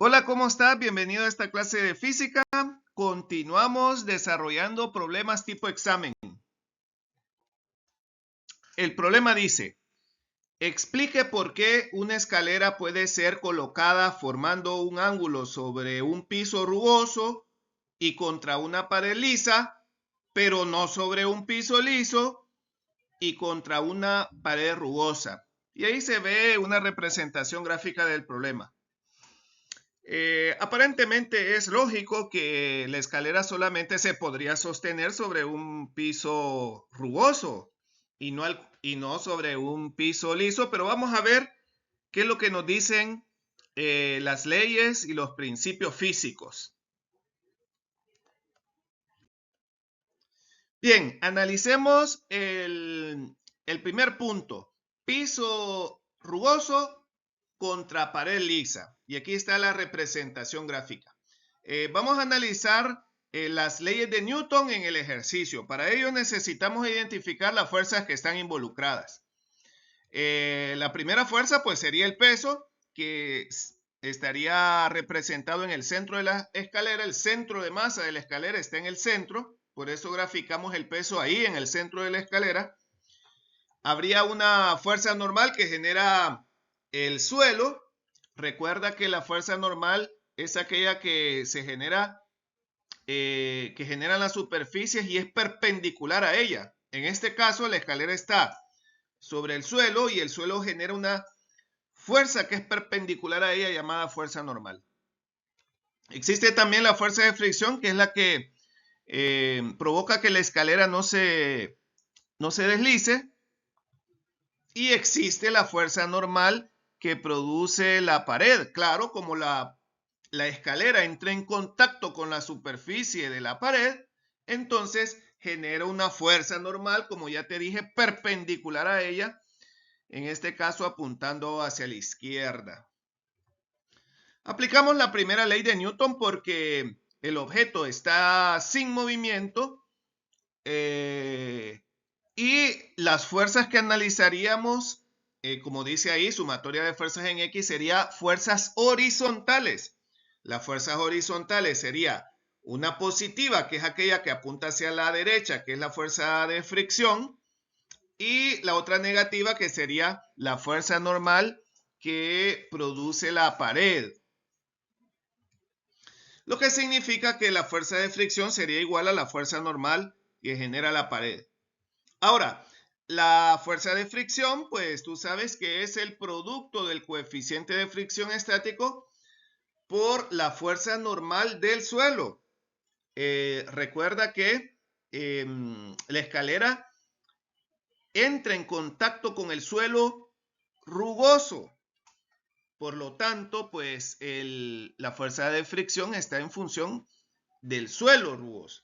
Hola, ¿cómo estás? Bienvenido a esta clase de física. Continuamos desarrollando problemas tipo examen. El problema dice, explique por qué una escalera puede ser colocada formando un ángulo sobre un piso rugoso y contra una pared lisa, pero no sobre un piso liso y contra una pared rugosa. Y ahí se ve una representación gráfica del problema. Aparentemente es lógico que la escalera solamente se podría sostener sobre un piso rugoso y no sobre un piso liso, pero vamos a ver qué es lo que nos dicen las leyes y los principios físicos. Bien, analicemos el primer punto. Piso rugoso contra pared lisa. Y aquí está la representación gráfica. Vamos a analizar las leyes de Newton en el ejercicio. Para ello necesitamos identificar las fuerzas que están involucradas. La primera fuerza pues sería el peso, que estaría representado en el centro de la escalera. El centro de masa de la escalera está en el centro, por eso graficamos el peso ahí en el centro de la escalera. Habría una fuerza normal que genera el suelo. Recuerda que la fuerza normal es aquella que se genera, que generan las superficies y es perpendicular a ella. En este caso, la escalera está sobre el suelo y el suelo genera una fuerza que es perpendicular a ella llamada fuerza normal. Existe también la fuerza de fricción, que es la que provoca que la escalera no se deslice. Y existe la fuerza normal que produce la pared. Claro, como la escalera entra en contacto con la superficie de la pared, entonces genera una fuerza normal, como ya te dije, perpendicular a ella, en este caso apuntando hacia la izquierda. Aplicamos la primera ley de Newton porque el objeto está sin movimiento y las fuerzas que analizaríamos, como dice ahí, sumatoria de fuerzas en X sería fuerzas horizontales. Las fuerzas horizontales sería una positiva, que es aquella que apunta hacia la derecha, que es la fuerza de fricción, y la otra negativa, que sería la fuerza normal que produce la pared. Lo que significa que la fuerza de fricción sería igual a la fuerza normal que genera la pared. Ahora, la fuerza de fricción, pues tú sabes que es el producto del coeficiente de fricción estático por la fuerza normal del suelo. Recuerda que la escalera entra en contacto con el suelo rugoso. Por lo tanto, pues la fuerza de fricción está en función del suelo rugoso.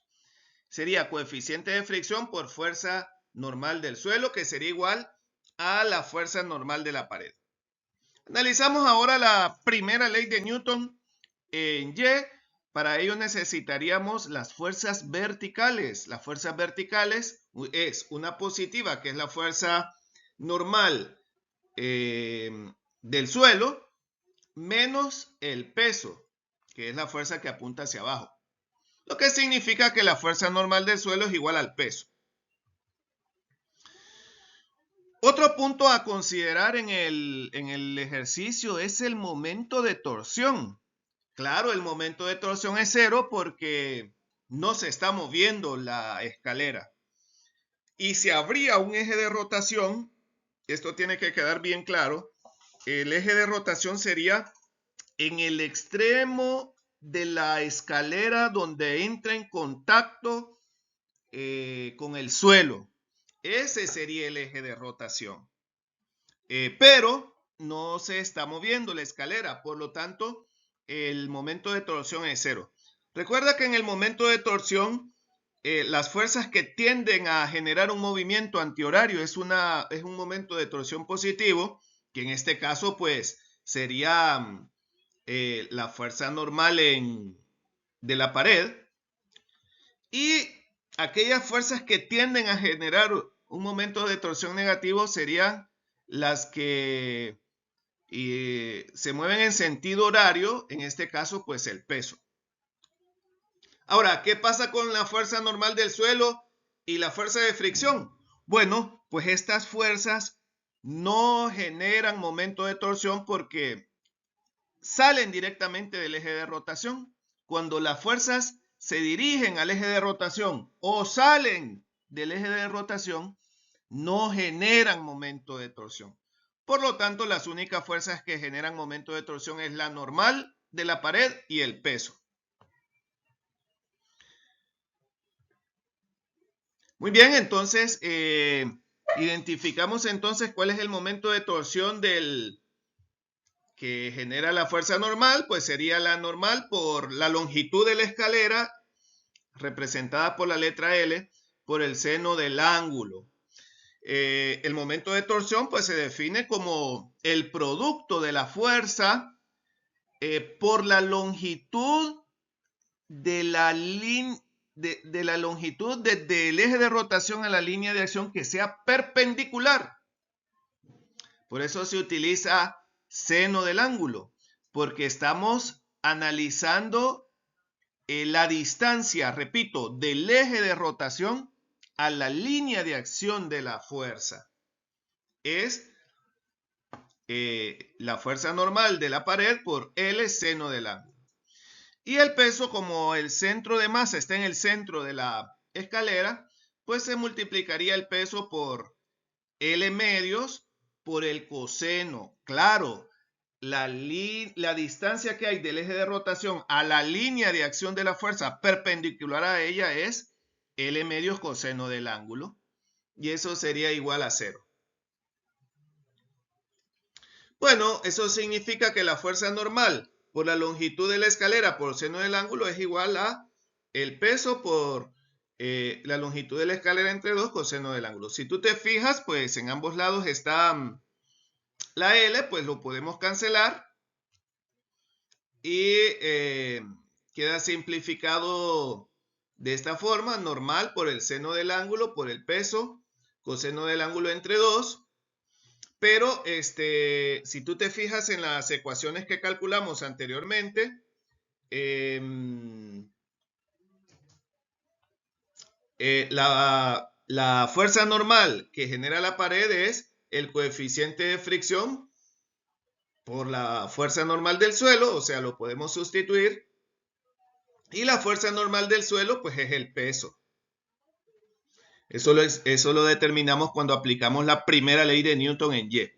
Sería coeficiente de fricción por fuerza normal del suelo, que sería igual a la fuerza normal de la pared. Analizamos ahora la primera ley de Newton en Y. Para ello necesitaríamos las fuerzas verticales. Las fuerzas verticales es una positiva, que es la fuerza normal del suelo, menos el peso, que es la fuerza que apunta hacia abajo. Lo que significa que la fuerza normal del suelo es igual al peso. Otro punto a considerar en el ejercicio es el momento de torsión. Claro, el momento de torsión es cero porque no se está moviendo la escalera. Y si habría un eje de rotación, esto tiene que quedar bien claro, el eje de rotación sería en el extremo de la escalera donde entra en contacto con el suelo. Ese sería el eje de rotación. Pero no se está moviendo la escalera, por lo tanto, el momento de torsión es cero. Recuerda que en el momento de torsión, las fuerzas que tienden a generar un movimiento antihorario es un momento de torsión positivo, que en este caso, pues, sería la fuerza normal de la pared. Y aquellas fuerzas que tienden a generar un momento de torsión negativo serían las que y se mueven en sentido horario, en este caso pues el peso. Ahora, ¿qué pasa con la fuerza normal del suelo y la fuerza de fricción? Bueno, pues estas fuerzas no generan momento de torsión porque salen directamente del eje de rotación. Cuando las fuerzas se dirigen al eje de rotación o salen del eje de rotación, no generan momento de torsión. Por lo tanto, las únicas fuerzas que generan momento de torsión es la normal de la pared y el peso. Muy bien, entonces identificamos entonces cuál es el momento de torsión que genera la fuerza normal, pues sería la normal por la longitud de la escalera, representada por la letra L, por el seno del ángulo. El momento de torsión pues se define como el producto de la fuerza por la longitud de la longitud desde el eje de rotación a la línea de acción que sea perpendicular. Por eso se utiliza seno del ángulo, porque estamos analizando la distancia, repito, del eje de rotación a la línea de acción de la fuerza. Es la fuerza normal de la pared por L seno del ángulo. Y el peso, como el centro de masa está en el centro de la escalera, pues se multiplicaría el peso por L medios por el coseno. Claro, la distancia que hay del eje de rotación a la línea de acción de la fuerza perpendicular a ella es L medios coseno del ángulo. Y eso sería igual a 0. Bueno, eso significa que la fuerza normal por la longitud de la escalera por seno del ángulo es igual a el peso por la longitud de la escalera entre 2 coseno del ángulo. Si tú te fijas, pues en ambos lados está la L, pues lo podemos cancelar y queda simplificado de esta forma: normal por el seno del ángulo por el peso coseno del ángulo entre 2. Pero si tú te fijas en las ecuaciones que calculamos anteriormente, la fuerza normal que genera la pared es el coeficiente de fricción por la fuerza normal del suelo, o sea, lo podemos sustituir. Y la fuerza normal del suelo, pues es el peso. Eso lo determinamos cuando aplicamos la primera ley de Newton en Y.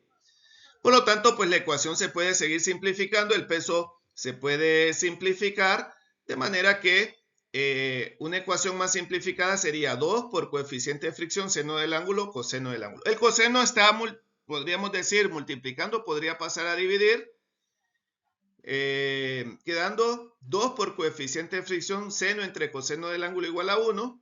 Por lo tanto, pues la ecuación se puede seguir simplificando, el peso se puede simplificar, de manera que una ecuación más simplificada sería 2 por coeficiente de fricción, seno del ángulo, coseno del ángulo. El coseno está, podríamos decir, multiplicando, podría pasar a dividir, quedando 2 por coeficiente de fricción, seno entre coseno del ángulo igual a 1.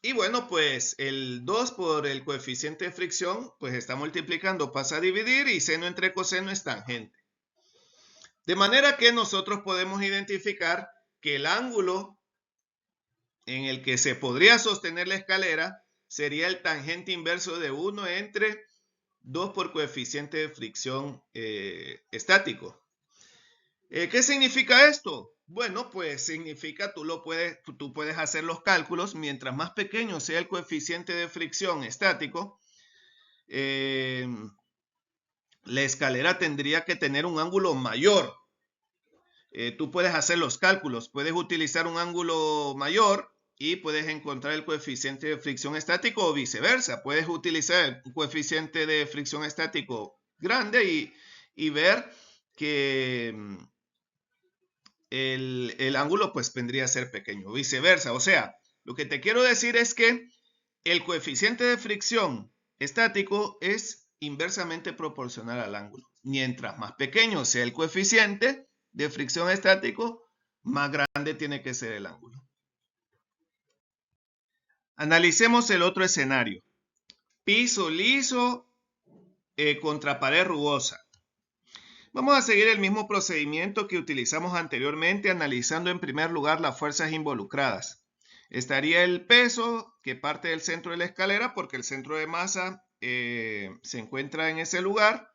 Y bueno, pues el 2 por el coeficiente de fricción, pues está multiplicando, pasa a dividir, y seno entre coseno es tangente. De manera que nosotros podemos identificar que el ángulo en el que se podría sostener la escalera sería el tangente inverso de 1 entre 2 por coeficiente de fricción estático. ¿Qué significa esto? Bueno, pues significa, tú puedes hacer los cálculos, mientras más pequeño sea el coeficiente de fricción estático, la escalera tendría que tener un ángulo mayor. Tú puedes hacer los cálculos, puedes utilizar un ángulo mayor y puedes encontrar el coeficiente de fricción estático, o viceversa. Puedes utilizar el coeficiente de fricción estático grande y ver que el ángulo pues vendría a ser pequeño, viceversa. O sea, lo que te quiero decir es que el coeficiente de fricción estático es inversamente proporcional al ángulo. Mientras más pequeño sea el coeficiente de fricción estático, más grande tiene que ser el ángulo. Analicemos el otro escenario. Piso liso contra pared rugosa. Vamos a seguir el mismo procedimiento que utilizamos anteriormente, analizando en primer lugar las fuerzas involucradas. Estaría el peso que parte del centro de la escalera, porque el centro de masa se encuentra en ese lugar.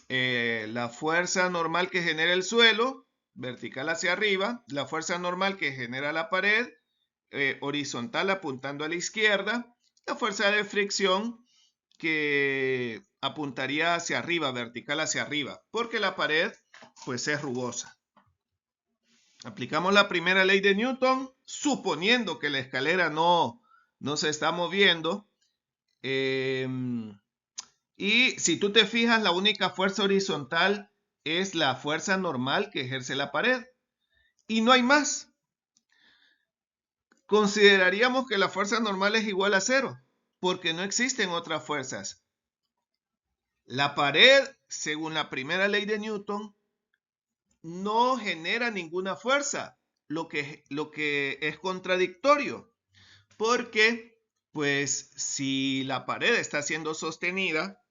la fuerza normal que genera el suelo, vertical hacia arriba, la fuerza normal que genera la pared, horizontal apuntando a la izquierda, la fuerza de fricción que apuntaría hacia arriba, vertical hacia arriba, porque la pared pues es rugosa. Aplicamos la primera ley de Newton, suponiendo que la escalera no se está moviendo. Y si tú te fijas, la única fuerza horizontal es la fuerza normal que ejerce la pared. Y no hay más. Consideraríamos que la fuerza normal es igual a 0, porque no existen otras fuerzas. La pared, según la primera ley de Newton, no genera ninguna fuerza, lo que es contradictorio, porque pues si la pared está siendo sostenida,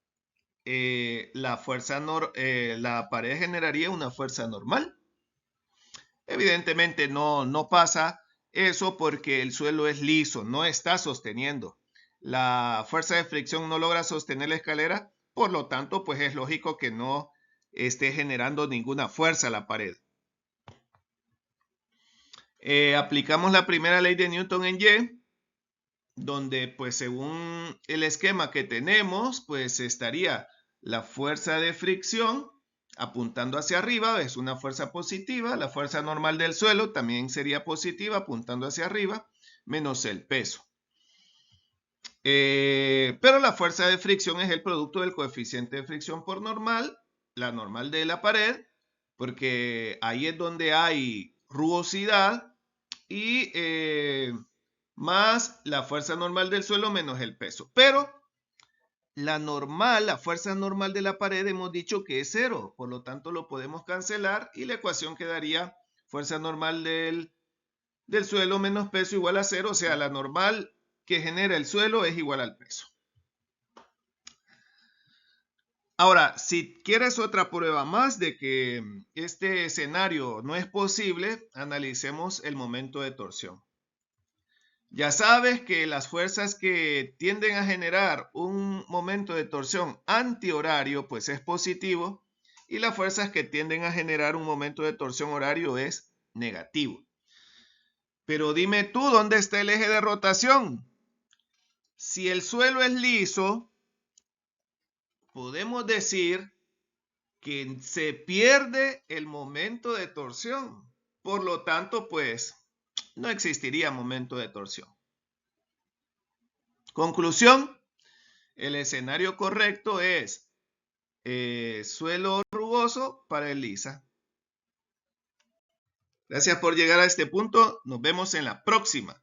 la pared generaría una fuerza normal. Evidentemente no pasa eso porque el suelo es liso, no está sosteniendo. La fuerza de fricción no logra sostener la escalera, por lo tanto, pues es lógico que no esté generando ninguna fuerza a la pared. Aplicamos la primera ley de Newton en Y, donde pues según el esquema que tenemos, pues estaría la fuerza de fricción apuntando hacia arriba, es una fuerza positiva, la fuerza normal del suelo también sería positiva apuntando hacia arriba, menos el peso. Pero la fuerza de fricción es el producto del coeficiente de fricción por normal, la normal de la pared, porque ahí es donde hay rugosidad y más la fuerza normal del suelo menos el peso. Pero la fuerza normal de la pared hemos dicho que es 0, por lo tanto lo podemos cancelar y la ecuación quedaría fuerza normal del suelo menos peso igual a 0, o sea, la normal que genera el suelo es igual al peso. Ahora, si quieres otra prueba más de que este escenario no es posible, analicemos el momento de torsión. Ya sabes que las fuerzas que tienden a generar un momento de torsión antihorario, pues es positivo, y las fuerzas que tienden a generar un momento de torsión horario es negativo. Pero dime tú, ¿dónde está el eje de rotación? Si el suelo es liso, podemos decir que se pierde el momento de torsión. Por lo tanto, pues, no existiría momento de torsión. Conclusión, el escenario correcto es suelo rugoso, pared lisa. Gracias por llegar a este punto. Nos vemos en la próxima.